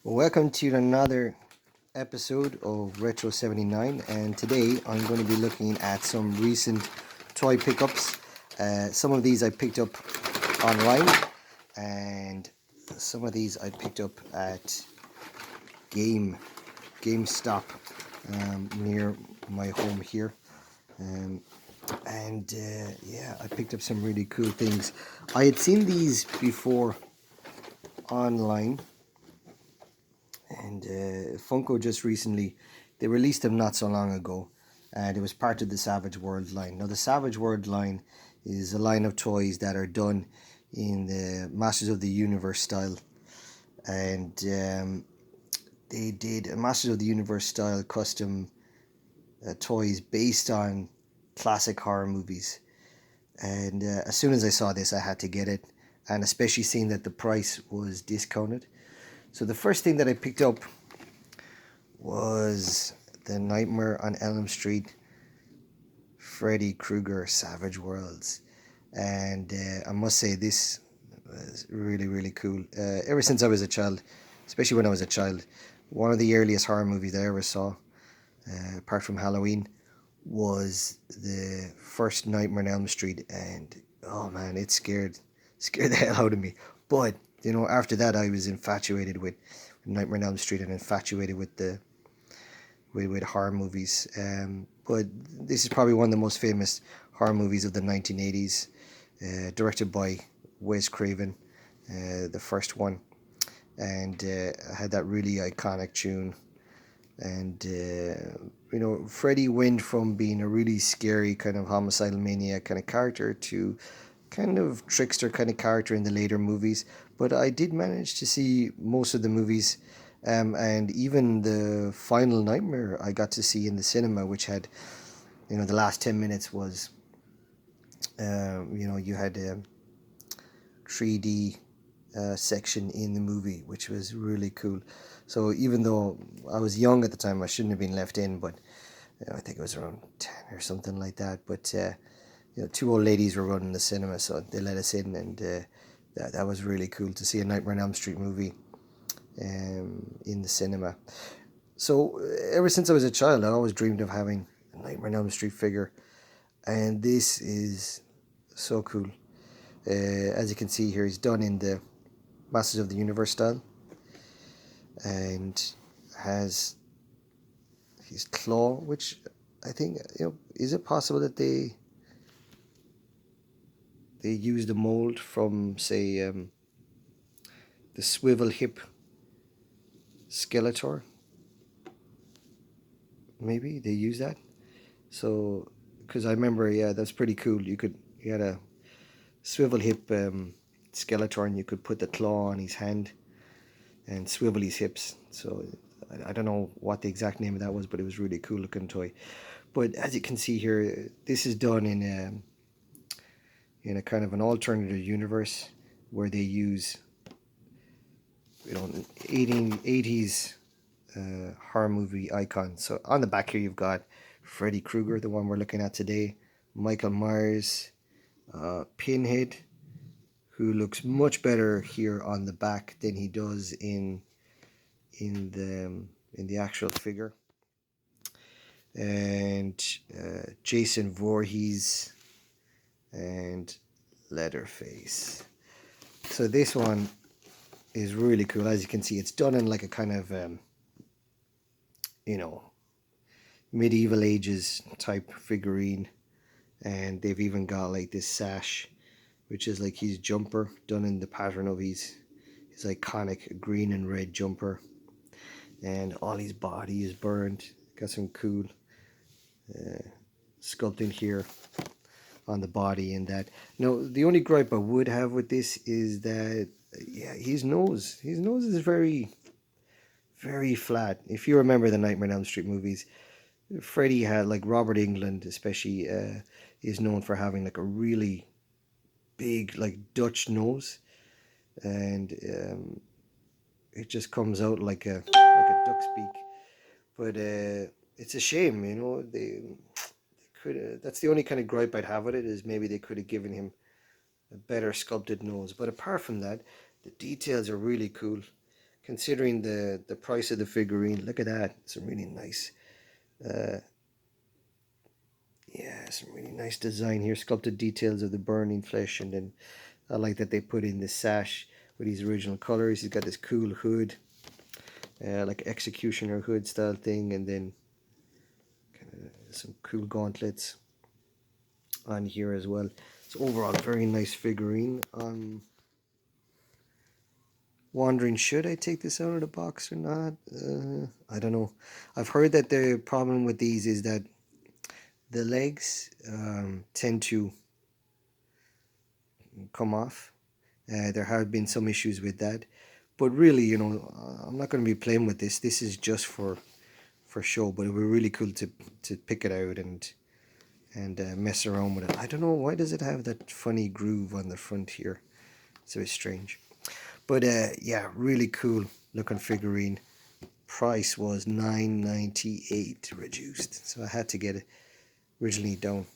Welcome to another episode of Retro 79, and today I'm going to be looking at some recent toy pickups. Some of these I picked up online, and some of these I picked up at GameStop near my home here. Um, and I picked up some really cool things. I had seen these before online, and Funko just recently they released them not so long ago, and it was part of the Savage World line. Now the Savage World line is a line of toys that are done in the Masters of the Universe style, and they did a Masters of the Universe style custom toys based on classic horror movies. And as soon as I saw this, I had to get it, and especially seeing that the price was discounted. So the first thing that I picked up was the Nightmare on Elm Street Freddy Krueger Savage Worlds. And I must say, this was really cool. Ever since I was a child, especially when I was a child, one of the earliest horror movies I ever saw, apart from Halloween, was the first Nightmare on Elm Street. And oh man, it scared the hell out of me. But after that, I was infatuated with Nightmare on Elm Street and infatuated with with horror movies. But this is probably one of the most famous horror movies of the 1980s, directed by Wes Craven, the first one, and had that really iconic tune. And Freddy went from being a really scary kind of homicidal maniac kind of character to kind of trickster kind of character in the later movies. But I did manage to see most of the movies, and even the final Nightmare I got to see in the cinema, which had, the last 10 minutes was, you had a 3D section in the movie, which was really cool. So even though I was young at the time, I shouldn't have been left in, but I think it was around 10 or something like that. But two old ladies were running the cinema, so they let us in, and that was really cool to see a Nightmare on Elm Street movie in the cinema. So ever since I was a child, I always dreamed of having a Nightmare on Elm Street figure, and this is so cool. As you can see here, he's done in the Masters of the Universe style, and has his claw, which I think, is it possible that they used a mold from, say, the swivel hip Skeletor? Maybe they use that. So, because I remember, yeah, that's pretty cool. You had a swivel hip Skeletor, and you could put the claw on his hand and swivel his hips. So I don't know what the exact name of that was, but it was really cool looking toy. But as you can see here, this is done in a kind of an alternative universe where they use 1880s horror movie icons. So on the back here you've got Freddy Krueger, the one we're looking at today, Michael Myers, Pinhead, who looks much better here on the back than he does in the actual figure, and Jason Voorhees and Leatherface. So this one is really cool. As you can see, it's done in like a kind of you know medieval ages type figurine, and they've even got like this sash, which is like his jumper, done in the pattern of his iconic green and red jumper, and all his body is burned. Got some cool sculpting here on the body and that. Now, the only gripe I would have with this is that, yeah, his nose is very flat. If you remember the Nightmare on Elm Street movies, Freddy had, like, Robert Englund especially, is known for having like a really big, like, Dutch nose, and it just comes out like a duck's beak. But it's a shame, they could. That's the only kind of gripe I'd have with it, is maybe they could have given him a better sculpted nose. But apart from that, the details are really cool. considering the price of the figurine. Look at that, some really nice, uh, yeah, some really nice design here. Sculpted details of the burning flesh, and then I like that they put in the sash with these original colors. He's got this cool hood, like executioner hood style thing, and then kind of some cool gauntlets on here as well. So overall, very nice figurine. Wondering, should I take this out of the box or not? I don't know. I've heard that the problem with these is that the legs tend to come off. There have been some issues with that, but really, I'm not going to be playing with this. This is just for show, but it would be really cool to pick it out and mess around with it. I don't know, why does it have that funny groove on the front here? It's a bit strange. But yeah, really cool looking figurine. Price was $9.98 reduced, so I had to get it originally down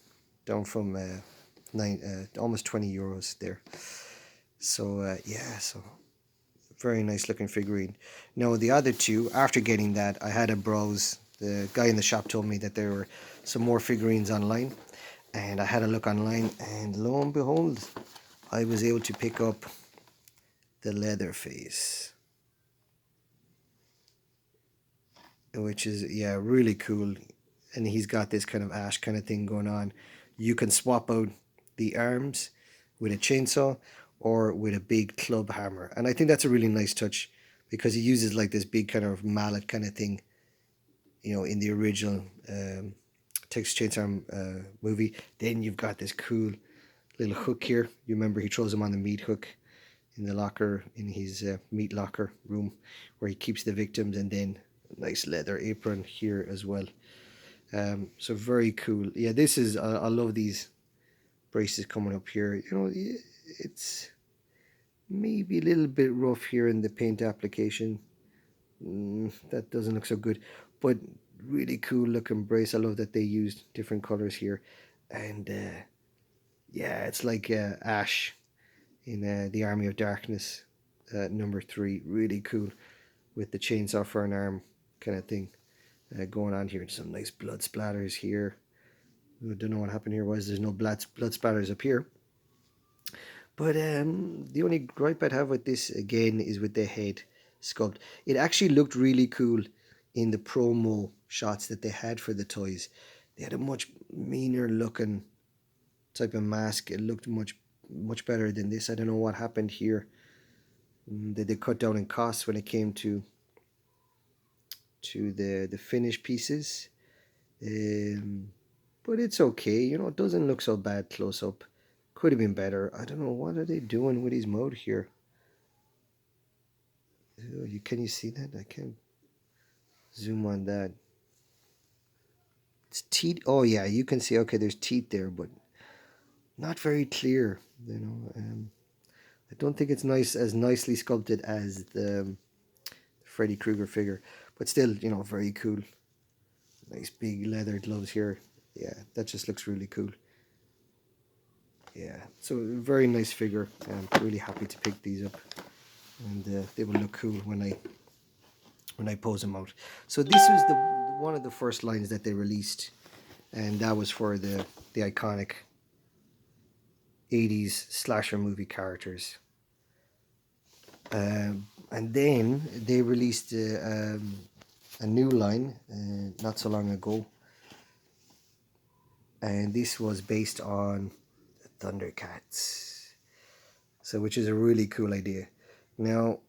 from almost 20 euros there. So yeah, so very nice looking figurine. Now the other two, after getting that, I had a browse. The guy in the shop told me that there were some more figurines online, and I had a look online, and lo and behold, I was able to pick up the Leatherface, which is, yeah, really cool. And he's got this kind of ash kind of thing going on. You can swap out the arms with a chainsaw or with a big club hammer, and I think that's a really nice touch, because he uses like this big kind of mallet kind of thing, in the original Texas Chainsaw movie. Then you've got this cool little hook here. You remember he throws him on the meat hook in the locker, in his meat locker room, where he keeps the victims, and then a nice leather apron here as well. So very cool. Yeah, this is, I love these braces coming up here. It's maybe a little bit rough here in the paint application. That doesn't look so good, but really cool looking brace. I love that they used different colors here, and yeah, it's like Ash in the Army of Darkness, number 3. Really cool with the chainsaw for an arm kind of thing going on here. Some nice blood splatters here. I don't know what happened here. Was there's no blood splatters up here? But the only gripe I'd have with this again is with the head sculpt. It actually looked really cool in the promo shots that they had for the toys. They had a much meaner looking type of mask. It looked much better than this. I don't know what happened here. Did they cut down in costs when it came to the finished pieces? But it's okay. It doesn't look so bad close up. Could have been better. I don't know, what are they doing with his mode here. Can you see that? I can't zoom on that. It's teeth. Oh yeah, you can see. Okay, there's teeth there, but not very clear. I don't think it's as nicely sculpted as the Freddy Krueger figure, but still, very cool. Nice big leather gloves here. Yeah, that just looks really cool. Yeah, so very nice figure. I'm really happy to pick these up, and they will look cool when I pose them out. So this was one of the first lines that they released, and that was for the iconic 80s slasher movie characters. And then they released a new line not so long ago, and this was based on the Thundercats, so which is a really cool idea. Now,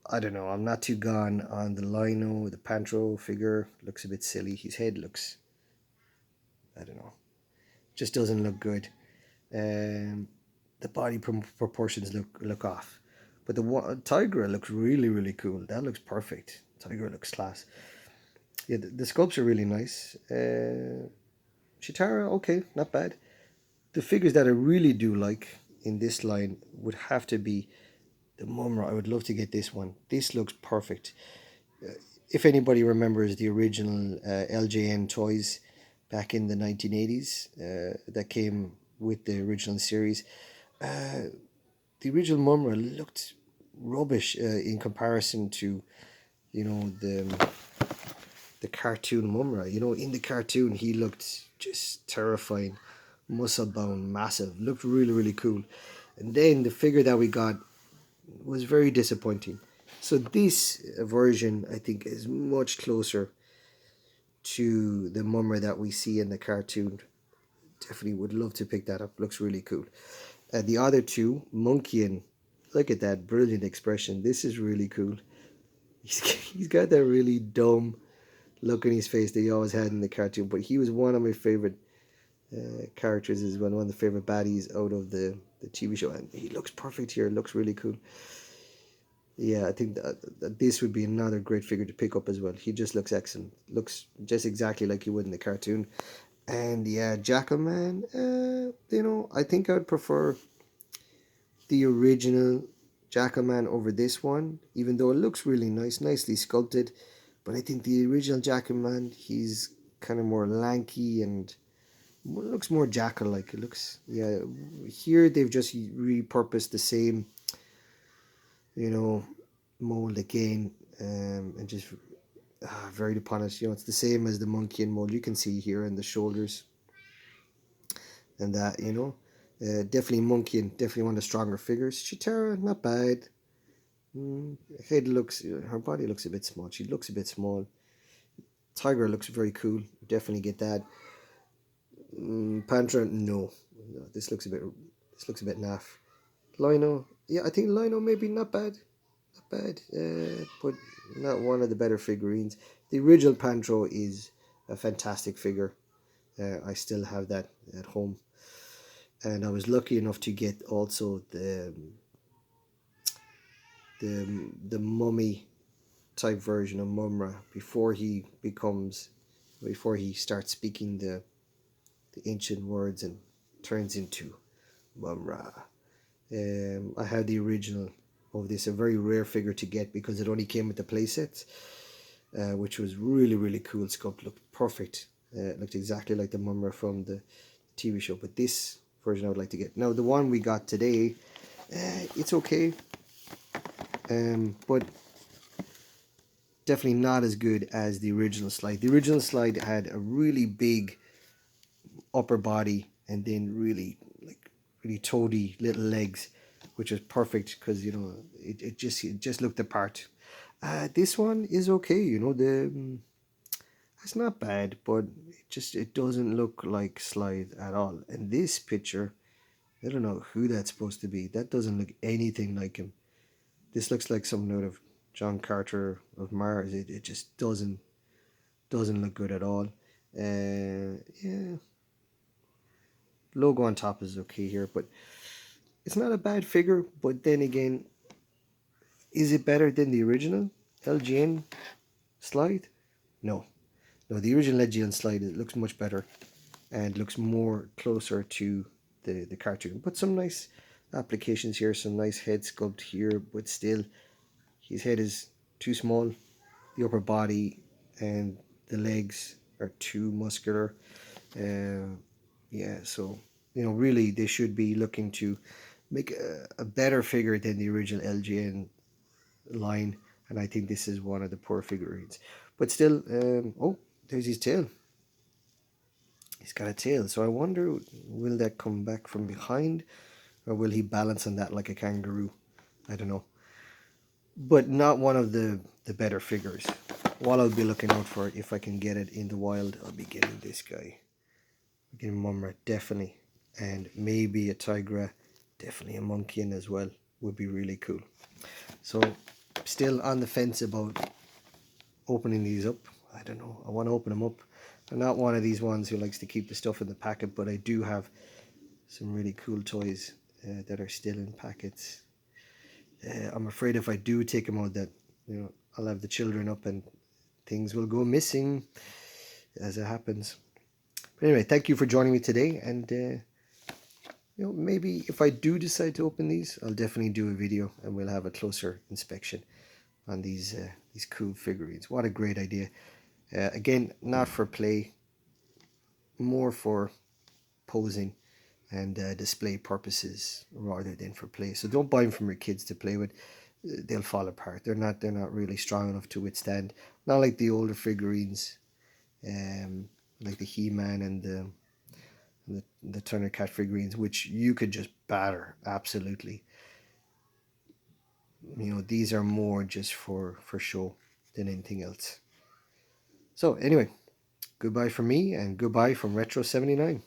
I don't know, I'm not too gone on the Lino. The Pantro figure looks a bit silly. His head looks, I don't know, just doesn't look good. The body proportions look off, but the Tigra looks really cool. That looks perfect. Tigra looks class. Yeah, the sculpts are really nice. Chitara, okay, not bad. The figures that I really do like in this line would have to be the Mumra. I would love to get this one. This looks perfect. If anybody remembers the original LJN toys back in the 1980s that came with the original series, the original Mumra looked rubbish in comparison to, you know, the cartoon Mumra. You know, in the cartoon he looked just terrifying, muscle bound, massive, looked really really cool. And then the figure that we got was very disappointing. So this version I think is much closer to the Mumra that we see in the cartoon. Definitely would love to pick that up. Looks really cool. The other two, Monkey and look at that brilliant expression. This is really cool. He's got that really dumb look on his face that he always had in the cartoon. But he was one of my favorite characters as well, one of the favorite baddies out of the TV show. And he looks perfect here. Looks really cool. Yeah, I think that this would be another great figure to pick up as well. He just looks excellent. Looks just exactly like he would in the cartoon. And yeah, Jackalman, you know, I think I would prefer the original Jackalman over this one, even though it looks really nice, nicely sculpted. But I think the original Jackalman, he's kind of more lanky and looks more jackal-like. It looks, yeah. Here they've just repurposed the same, you know, mold again, and just varied upon it. You know, it's the same as the monkey and mold you can see here in the shoulders and that. You know, definitely monkey and definitely one of the stronger figures. Chitara, not bad. Head looks, her body looks a bit small. She looks a bit small. Tiger looks very cool. Definitely get that. Panther, no. No, this looks a bit naff. Lino, yeah, I think Lino maybe not bad, not bad, but not one of the better figurines. The original Pantro is a fantastic figure. I still have that at home, and I was lucky enough to get also the mummy type version of Mumra before he starts speaking the ancient words and turns into Mumra. I have the original of this, a very rare figure to get because it only came with the playsets, which was really really cool. Sculpt looked perfect. Looked exactly like the Mumra from the TV show. But this version I would like to get. Now the one we got today, it's okay, but definitely not as good as the original slide. The original slide had a really big upper body and then really toady little legs, which was perfect because, you know, it just looked the part. This one is okay, you know, it's not bad, but it doesn't look like Slide at all. And this picture, I don't know who that's supposed to be. That doesn't look anything like him. This looks like something out of John Carter of Mars. It just doesn't look good at all. Yeah, logo on top is okay here, but it's not a bad figure. But then again, is it better than the original LGN Slide? No, no. The original LGN Slide, it looks much better and looks more closer to the cartoon. But some nice applications here, some nice head sculpt here, but still his head is too small. The upper body and the legs are too muscular. Yeah, so, you know, really they should be looking to make a better figure than the original LGN line, and I think this is one of the poor figurines. But still, oh, there's his tail. He's got a tail, so I wonder, will that come back from behind, or will he balance on that like a kangaroo? I don't know. But not one of the better figures. What I'll be looking out for, if I can get it in the wild, I'll be getting this guy. Getting Mumra, definitely. And maybe a Tigra, definitely a Monkey as well. Would be really cool. So, still on the fence about opening these up. I don't know. I want to open them up. I'm not one of these ones who likes to keep the stuff in the packet, but I do have some really cool toys that are still in packets. I'm afraid if I do take them out, that, you know, I'll have the children up and things will go missing, as it happens. But anyway, thank you for joining me today, and you know, maybe if I do decide to open these, I'll definitely do a video and we'll have a closer inspection on these cool figurines. What a great idea. Again, not for play, more for posing and display purposes rather than for play. So don't buy them from your kids to play with. they'll fall apart. They're not really strong enough to withstand. Not like the older figurines, um, like the He-Man and the Turner Cat figurines, which you could just batter absolutely. These are more just for show than anything else. So anyway, goodbye from me and goodbye from Retro 79.